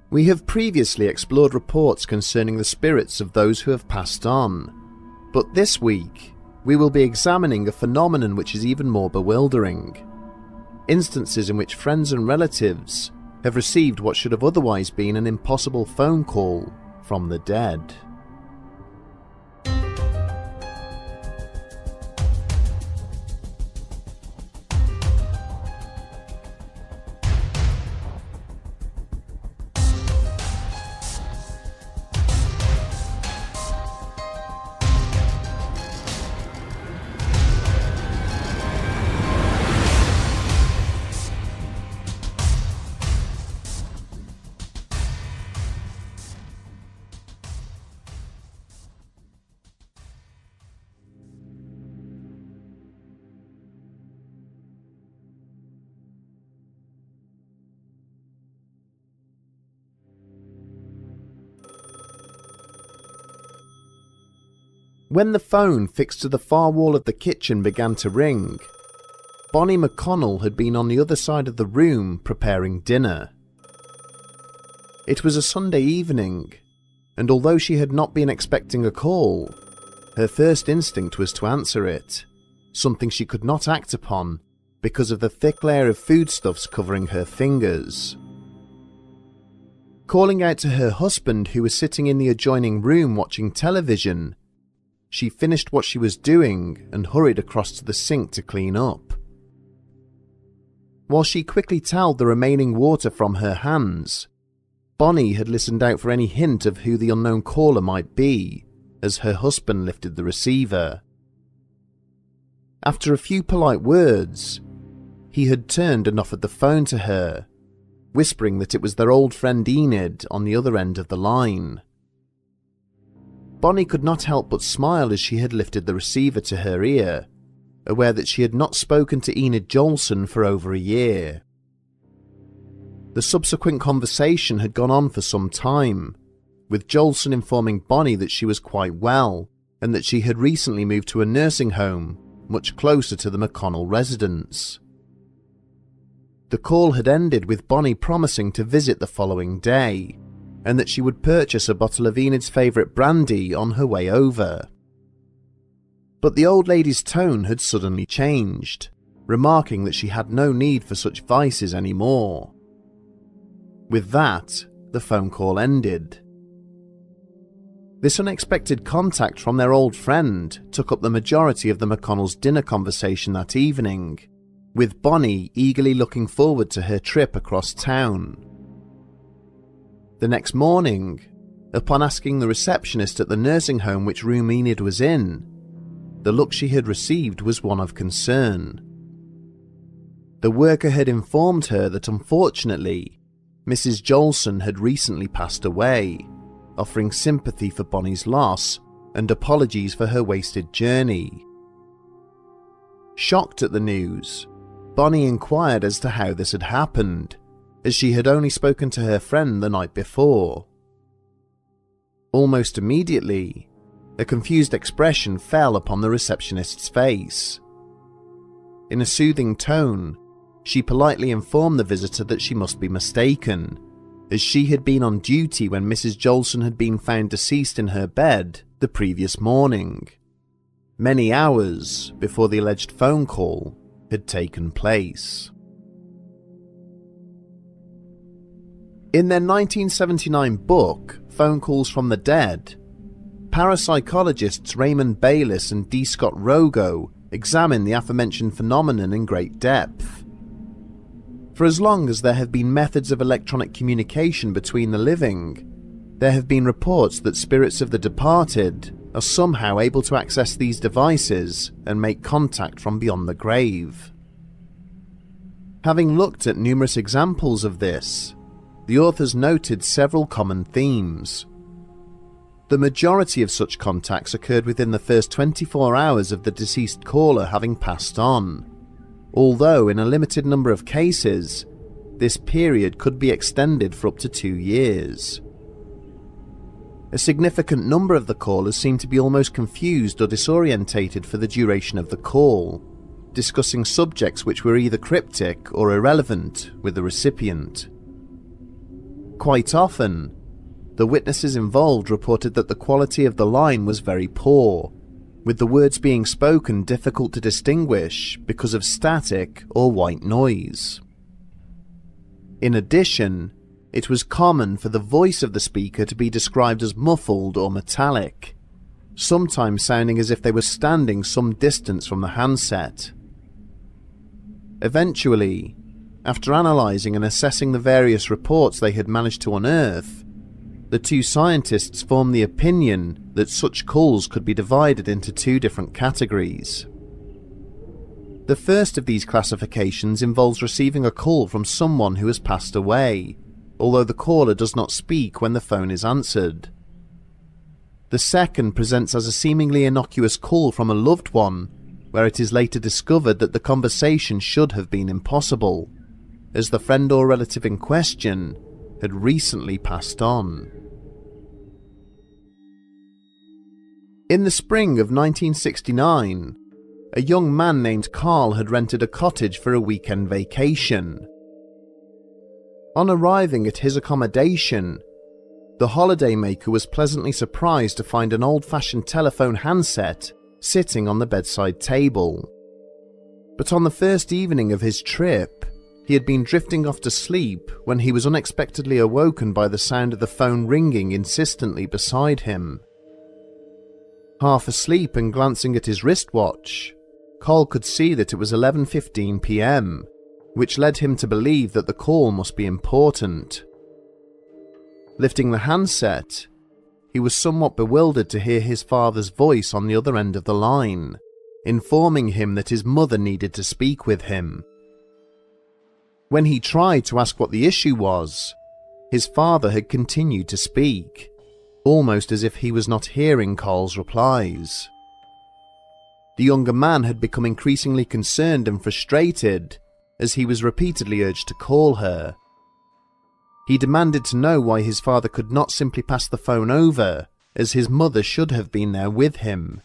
We have previously explored reports concerning the spirits of those who have passed on, but this week we will be examining a phenomenon which is even more bewildering. Instances in which friends and relatives have received what should have otherwise been an impossible phone call from the dead. When the phone fixed to the far wall of the kitchen began to ring, Bonnie McConnell had been on the other side of the room preparing dinner. It was a Sunday evening, and although she had not been expecting a call, her first instinct was to answer it, something she could not act upon because of the thick layer of foodstuffs covering her fingers. Calling out to her husband, who was sitting in the adjoining room watching television, she finished what she was doing and hurried across to the sink to clean up. While she quickly toweled the remaining water from her hands, Bonnie had listened out for any hint of who the unknown caller might be as her husband lifted the receiver. After a few polite words, he had turned and offered the phone to her, whispering that it was their old friend Enid on the other end of the line. Bonnie could not help but smile as she had lifted the receiver to her ear, aware that she had not spoken to Enid Jolson for over a year. The subsequent conversation had gone on for some time, with Jolson informing Bonnie that she was quite well and that she had recently moved to a nursing home much closer to the McConnell residence. The call had ended with Bonnie promising to visit the following day, and that she would purchase a bottle of Enid's favourite brandy on her way over. But the old lady's tone had suddenly changed, remarking that she had no need for such vices anymore. With that, the phone call ended. This unexpected contact from their old friend took up the majority of the McConnells' dinner conversation that evening, with Bonnie eagerly looking forward to her trip across town. The next morning, upon asking the receptionist at the nursing home which room Enid was in, the look she had received was one of concern. The worker had informed her that unfortunately, Mrs. Jolson had recently passed away, offering sympathy for Bonnie's loss and apologies for her wasted journey. Shocked at the news, Bonnie inquired as to how this had happened, as she had only spoken to her friend the night before. Almost immediately, a confused expression fell upon the receptionist's face. In a soothing tone, she politely informed the visitor that she must be mistaken, as she had been on duty when Mrs. Jolson had been found deceased in her bed the previous morning, many hours before the alleged phone call had taken place. In their 1979 book, Phone Calls from the Dead, parapsychologists Raymond Bayliss and D. Scott Rogo examine the aforementioned phenomenon in great depth. For as long as there have been methods of electronic communication between the living, there have been reports that spirits of the departed are somehow able to access these devices and make contact from beyond the grave. Having looked at numerous examples of this, the authors noted several common themes. The majority of such contacts occurred within the first 24 hours of the deceased caller having passed on, although in a limited number of cases, this period could be extended for up to 2 years. A significant number of the callers seemed to be almost confused or disorientated for the duration of the call, discussing subjects which were either cryptic or irrelevant with the recipient. quite often, the witnesses involved reported that the quality of the line was very poor, with the words being spoken difficult to distinguish because of static or white noise. In addition, it was common for the voice of the speaker to be described as muffled or metallic, sometimes sounding as if they were standing some distance from the handset. Eventually, after analysing and assessing the various reports they had managed to unearth, the two scientists formed the opinion that such calls could be divided into two different categories. The first of these classifications involves receiving a call from someone who has passed away, although the caller does not speak when the phone is answered. The second presents as a seemingly innocuous call from a loved one, where it is later discovered that the conversation should have been impossible, as the friend or relative in question had recently passed on. In the spring of 1969, a young man named Carl had rented a cottage for a weekend vacation. On arriving at his accommodation, the holidaymaker was pleasantly surprised to find an old-fashioned telephone handset sitting on the bedside table. But on the first evening of his trip, he had been drifting off to sleep when he was unexpectedly awoken by the sound of the phone ringing insistently beside him. Half asleep and glancing at his wristwatch, Carl could see that it was 11:15 p.m, which led him to believe that the call must be important. Lifting the handset, he was somewhat bewildered to hear his father's voice on the other end of the line, informing him that his mother needed to speak with him. When he tried to ask what the issue was, his father had continued to speak, almost as if he was not hearing Carl's replies. The younger man had become increasingly concerned and frustrated as he was repeatedly urged to call her. He demanded to know why his father could not simply pass the phone over, as his mother should have been there with him.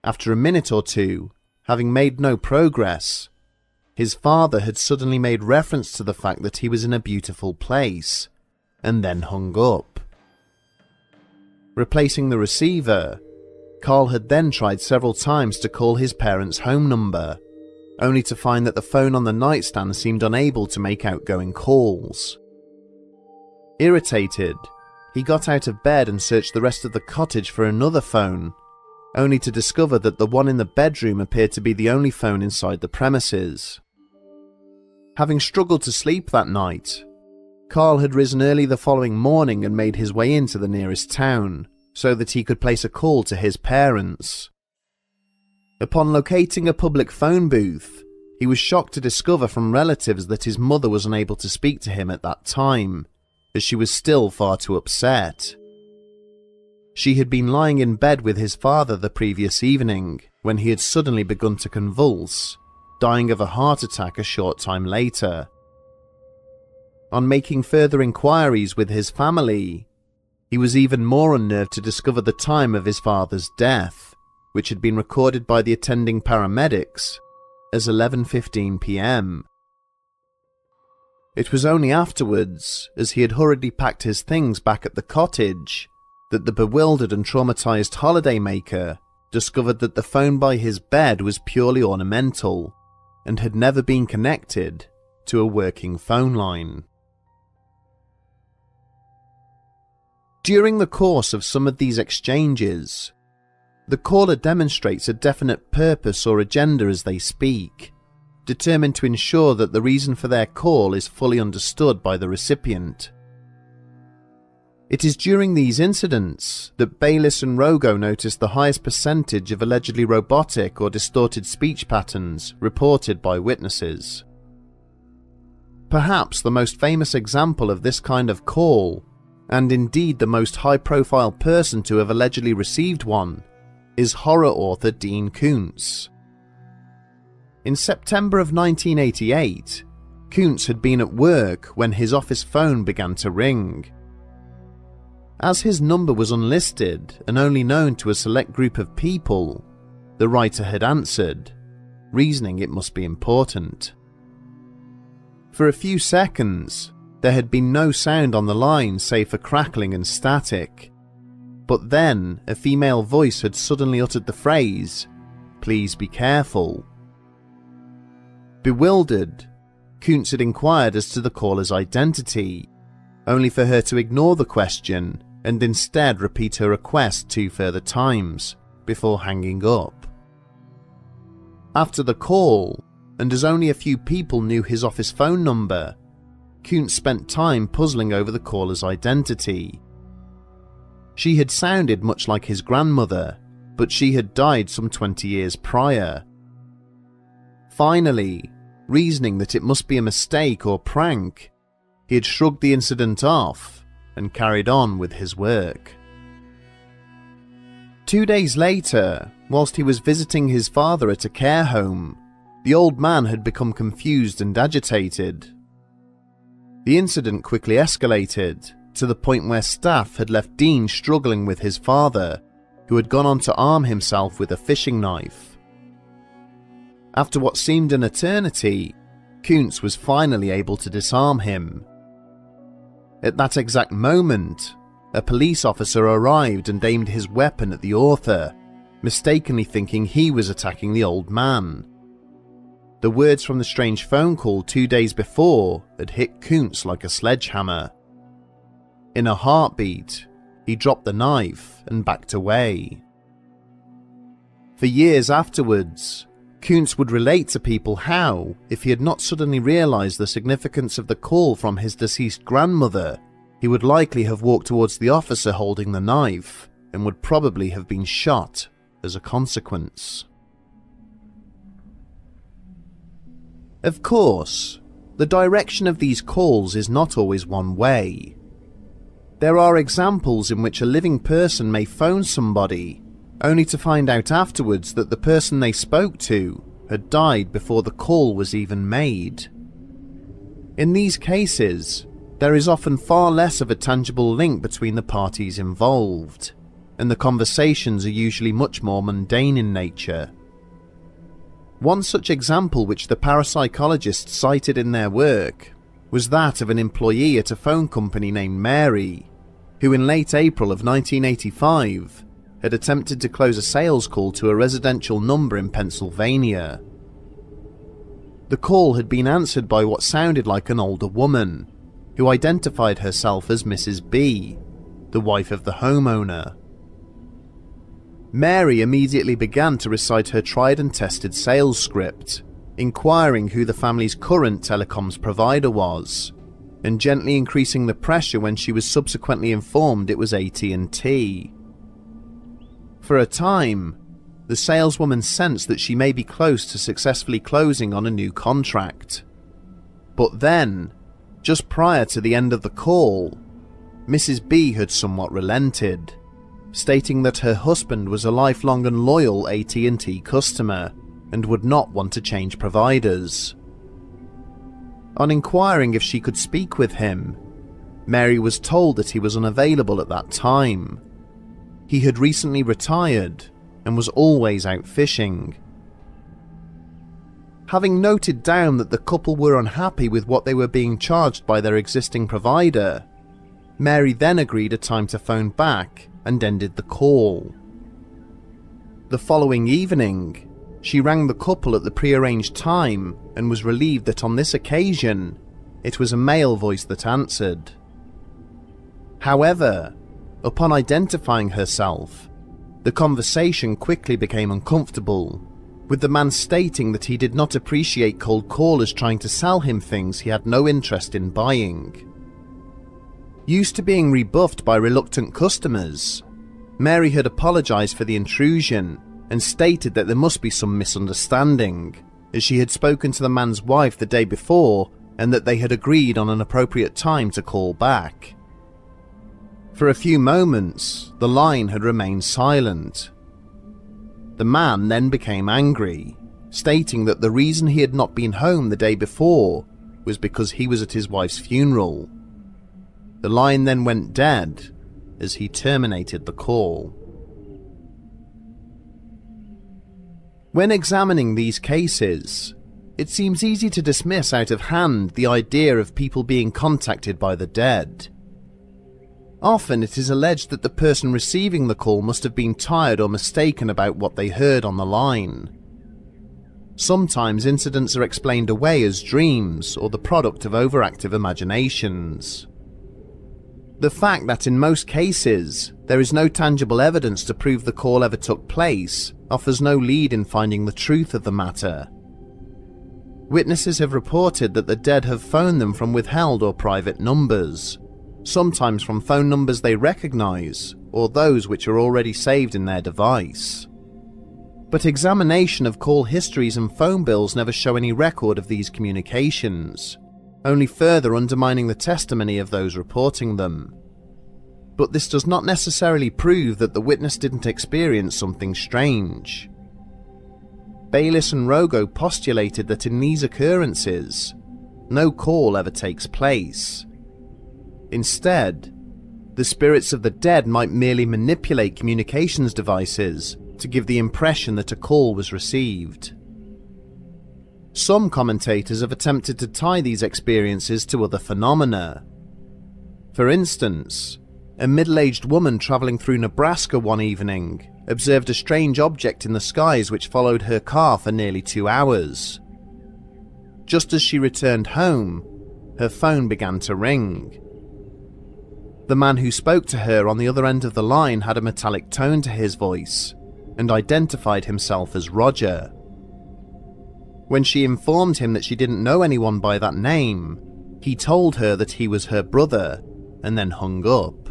After a minute or two, having made no progress, his father had suddenly made reference to the fact that he was in a beautiful place, and then hung up. Replacing the receiver, Carl had then tried several times to call his parents' home number, only to find that the phone on the nightstand seemed unable to make outgoing calls. Irritated, he got out of bed and searched the rest of the cottage for another phone, only to discover that the one in the bedroom appeared to be the only phone inside the premises. Having struggled to sleep that night, Carl had risen early the following morning and made his way into the nearest town, so that he could place a call to his parents. Upon locating a public phone booth, he was shocked to discover from relatives that his mother was unable to speak to him at that time, as she was still far too upset. She had been lying in bed with his father the previous evening, when he had suddenly begun to convulse, dying of a heart attack a short time later. On making further inquiries with his family, he was even more unnerved to discover the time of his father's death, which had been recorded by the attending paramedics as 11:15 p.m. It was only afterwards, as he had hurriedly packed his things back at the cottage, that the bewildered and traumatized holidaymaker discovered that the phone by his bed was purely ornamental and had never been connected to a working phone line. During the course of some of these exchanges, the caller demonstrates a definite purpose or agenda as they speak, determined to ensure that the reason for their call is fully understood by the recipient. It is during these incidents that Bayliss and Rogo noticed the highest percentage of allegedly robotic or distorted speech patterns reported by witnesses. Perhaps the most famous example of this kind of call, and indeed the most high-profile person to have allegedly received one, is horror author Dean Koontz. In September of 1988, Koontz had been at work when his office phone began to ring. As his number was unlisted and only known to a select group of people, the writer had answered, reasoning it must be important. For a few seconds, There had been no sound on the line save for crackling and static. But then a female voice had suddenly uttered the phrase, "Please be careful." Bewildered, Koontz had inquired as to the caller's identity, only for her to ignore the question and instead repeat her request 2 further times before hanging up. After the call, and as only a few people knew his office phone number, Koontz spent time puzzling over the caller's identity. She had sounded much like his grandmother, but she had died some 20 years prior. Finally, reasoning that it must be a mistake or prank, he had shrugged the incident off and carried on with his work. 2 days later, whilst he was visiting his father at a care home, the old man had become confused and agitated. The incident quickly escalated to the point where staff had left Dean struggling with his father, who had gone on to arm himself with a fishing knife. After what seemed an eternity, Koontz was finally able to disarm him. At that exact moment, a police officer arrived and aimed his weapon at the author, mistakenly thinking he was attacking the old man. The words from the strange phone call 2 days before had hit Koontz like a sledgehammer. In a heartbeat, he dropped the knife and backed away. For years afterwards, Koontz would relate to people how, if he had not suddenly realised the significance of the call from his deceased grandmother, he would likely have walked towards the officer holding the knife and would probably have been shot as a consequence. Of course, the direction of these calls is not always one way. There are examples in which a living person may phone somebody, only to find out afterwards that the person they spoke to had died before the call was even made. In these cases, there is often far less of a tangible link between the parties involved, and the conversations are usually much more mundane in nature. One such example which the parapsychologists cited in their work was that of an employee at a phone company named Mary, who in late April of 1985 had attempted to close a sales call to a residential number in Pennsylvania. The call had been answered by what sounded like an older woman, who identified herself as Mrs. B, the wife of the homeowner. Mary immediately began to recite her tried and tested sales script, inquiring who the family's current telecoms provider was, and gently increasing the pressure when she was subsequently informed it was AT&T. For a time, the saleswoman sensed that she may be close to successfully closing on a new contract. But then, just prior to the end of the call, Mrs. B had somewhat relented, stating that her husband was a lifelong and loyal AT&T customer and would not want to change providers. On inquiring if she could speak with him, Mary was told that he was unavailable at that time. He had recently retired and was always out fishing. Having noted down that the couple were unhappy with what they were being charged by their existing provider, Mary then agreed a time to phone back and ended the call. The following evening, she rang the couple at the prearranged time and was relieved that on this occasion, it was a male voice that answered. However, upon identifying herself, the conversation quickly became uncomfortable, with the man stating that he did not appreciate cold callers trying to sell him things he had no interest in buying. Used to being rebuffed by reluctant customers, Mary had apologised for the intrusion and stated that there must be some misunderstanding, as she had spoken to the man's wife the day before and that they had agreed on an appropriate time to call back. For a few moments, the line had remained silent. The man then became angry, stating that the reason he had not been home the day before was because he was at his wife's funeral. The line then went dead as he terminated the call. When examining these cases, it seems easy to dismiss out of hand the idea of people being contacted by the dead. Often it is alleged that the person receiving the call must have been tired or mistaken about what they heard on the line. Sometimes incidents are explained away as dreams or the product of overactive imaginations. The fact that in most cases there is no tangible evidence to prove the call ever took place offers no lead in finding the truth of the matter. Witnesses have reported that the dead have phoned them from withheld or private numbers, sometimes from phone numbers they recognize or those which are already saved in their device. But examination of call histories and phone bills never show any record of these communications, only further undermining the testimony of those reporting them. But this does not necessarily prove that the witness didn't experience something strange. Bayliss and Rogo postulated that in these occurrences, no call ever takes place. Instead, the spirits of the dead might merely manipulate communications devices to give the impression that a call was received. Some commentators have attempted to tie these experiences to other phenomena. For instance, a middle-aged woman travelling through Nebraska one evening observed a strange object in the skies which followed her car for nearly 2 hours. Just as she returned home, her phone began to ring. The man who spoke to her on the other end of the line had a metallic tone to his voice and identified himself as Roger. When she informed him that she didn't know anyone by that name, he told her that he was her brother and then hung up.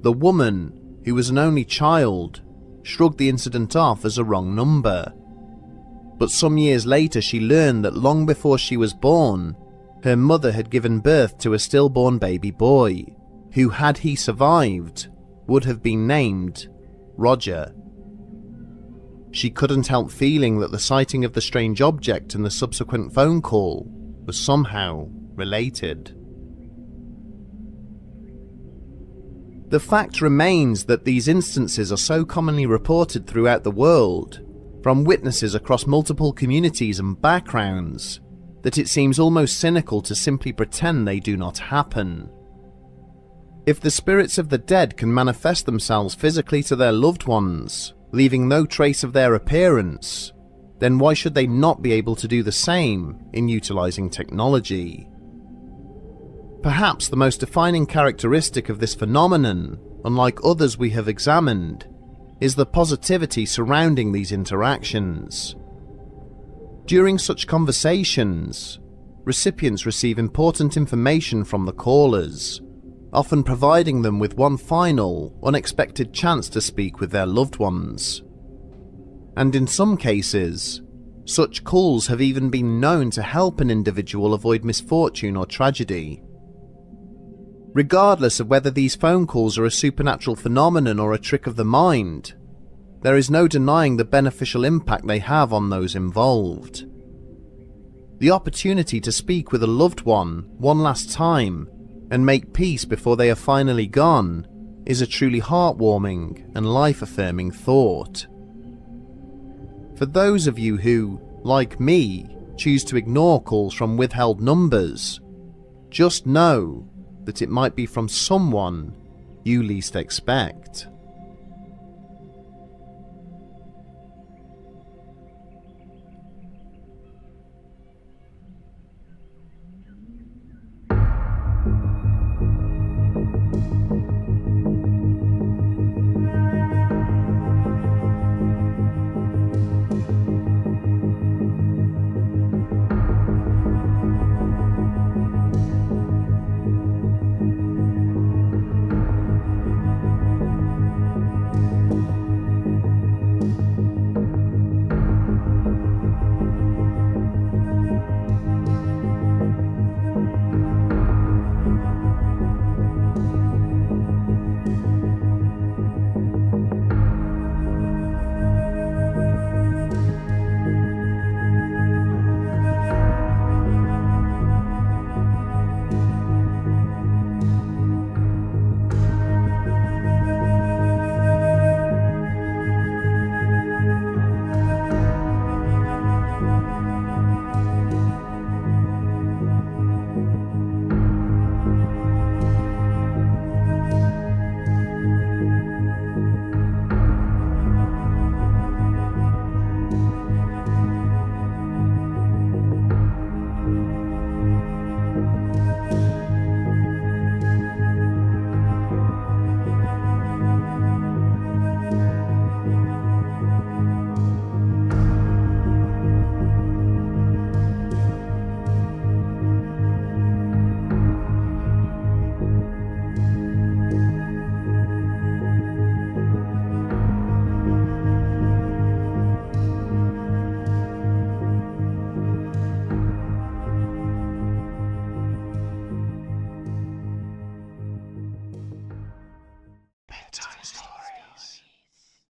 The woman, who was an only child, shrugged the incident off as a wrong number. But some years later she learned that long before she was born, her mother had given birth to a stillborn baby boy, who, had he survived, would have been named Roger. She couldn't help feeling that the sighting of the strange object and the subsequent phone call was somehow related. The fact remains that these instances are so commonly reported throughout the world, from witnesses across multiple communities and backgrounds, that it seems almost cynical to simply pretend they do not happen. If the spirits of the dead can manifest themselves physically to their loved ones, leaving no trace of their appearance, then why should they not be able to do the same in utilizing technology? Perhaps the most defining characteristic of this phenomenon, unlike others we have examined, is the positivity surrounding these interactions. During such conversations, recipients receive important information from the callers, often providing them with one final, unexpected chance to speak with their loved ones. And in some cases, such calls have even been known to help an individual avoid misfortune or tragedy. Regardless of whether these phone calls are a supernatural phenomenon or a trick of the mind, there is no denying the beneficial impact they have on those involved. The opportunity to speak with a loved one last time and make peace before they are finally gone is a truly heartwarming and life-affirming thought. For those of you who, like me, choose to ignore calls from withheld numbers, just know that it might be from someone you least expect.